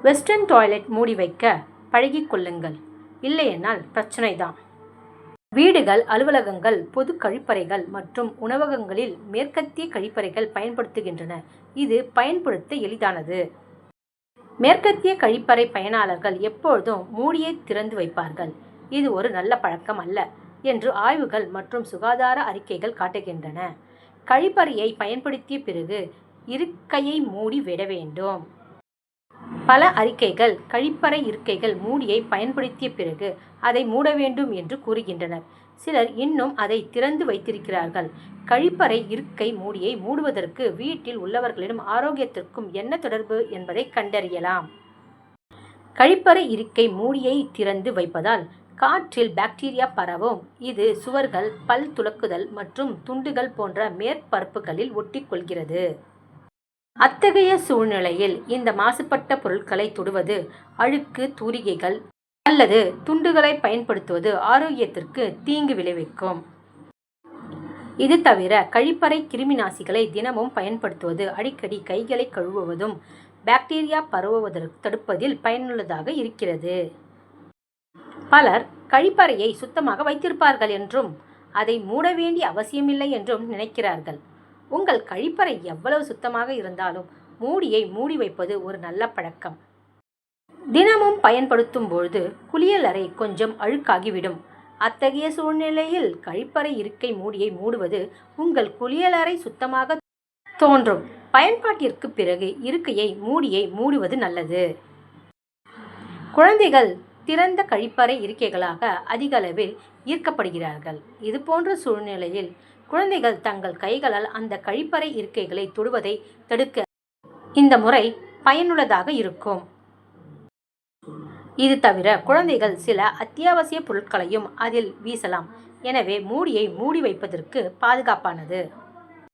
Western toilet மூடி வைக்க பழகிக் கொள்ளுங்கள், இல்லையென்றால் பிரச்சனை தான். வீடுகள், அலுவலகங்கள், பொது கழிப்பறைகள் மற்றும் உணவகங்களில் மேற்கத்திய கழிப்பறைகள் பயன்படுத்துகின்றன. இது பயன்படுத்த எளிதானது. மேற்கத்திய கழிப்பறை பயனாளர்கள் எப்பொழுதும் மூடியை திறந்து வைப்பார்கள். இது ஒரு நல்ல பழக்கம் அல்ல என்று ஆய்வுகள் மற்றும் சுகாதார அறிக்கைகள் காட்டுகின்றன. கழிப்பறையை பயன்படுத்திய பிறகு இருக்கையை மூடி விட வேண்டும். பல அறிக்கைகள் கழிப்பறை இருக்கைகள் மூடியை பயன்படுத்திய பிறகு அதை மூட வேண்டும் என்று கூறுகின்றனர். சிலர் இன்னும் அதை திறந்து வைத்திருக்கிறார்கள். கழிப்பறை இருக்கை மூடியை மூடுவதற்கு வீட்டில் உள்ளவர்களிடம் ஆரோக்கியத்திற்கும் என்ன தொடர்பு என்பதை கண்டறியலாம். கழிப்பறை இருக்கை மூடியை திறந்து வைப்பதால் காற்றில் பாக்டீரியா பரவும். இது சுவர்கள், பல் துலக்குதல் மற்றும் துண்டுகள் போன்ற மேற்பரப்புகளில் ஒட்டிக்கொள்கிறது. அத்தகைய சூழ்நிலையில் இந்த மாசுபட்ட பொருட்களை தொடுவது, அழுக்கு தூரிகைகள் அல்லது துண்டுகளை பயன்படுத்துவது ஆரோக்கியத்திற்கு தீங்கு விளைவிக்கும். இது தவிர கழிப்பறை கிருமிநாசிகளை தினமும் பயன்படுத்துவது, அடிக்கடி கைகளை கழுவுவதும் பாக்டீரியா பரவுவதற்கு தடுப்பதில் பயனுள்ளதாக இருக்கிறது. பலர் கழிப்பறையை சுத்தமாக வைத்திருப்பார்கள் என்றும் அதை மூட வேண்டிய அவசியமில்லை என்றும் நினைக்கிறார்கள். உங்கள் கழிப்பறை எவ்வளவு சுத்தமாக இருந்தாலும் மூடியை மூடி வைப்பது ஒரு நல்ல பழக்கம். தினமும் பயன்படுத்தும் பொழுது குளியலறை கொஞ்சம் அழுக்காகிவிடும். அத்தகைய சூழ்நிலையில் கழிப்பறை இருக்கை மூடியை மூடுவது உங்கள் குளியலறை சுத்தமாக தோன்றும். பயன்பாட்டிற்கு பிறகு இருக்கையை மூடியை மூடுவது நல்லது. குழந்தைகள் திறந்த கழிப்பறை இருக்கைகளாக அதிக அளவில் ஈர்க்கப்படுகிறார்கள். இதுபோன்ற சூழ்நிலையில் குழந்தைகள் தங்கள் கைகளால் அந்த கழிப்பறை இருக்கைகளை தொடுவதை தடுக்க இந்த முறை பயனுள்ளதாக இருக்கும். இது தவிர குழந்தைகள் சில அத்தியாவசிய பொருட்களையும் அதில் வீசலாம். எனவே மூடியை மூடி வைப்பதற்கு பாதுகாப்பானது.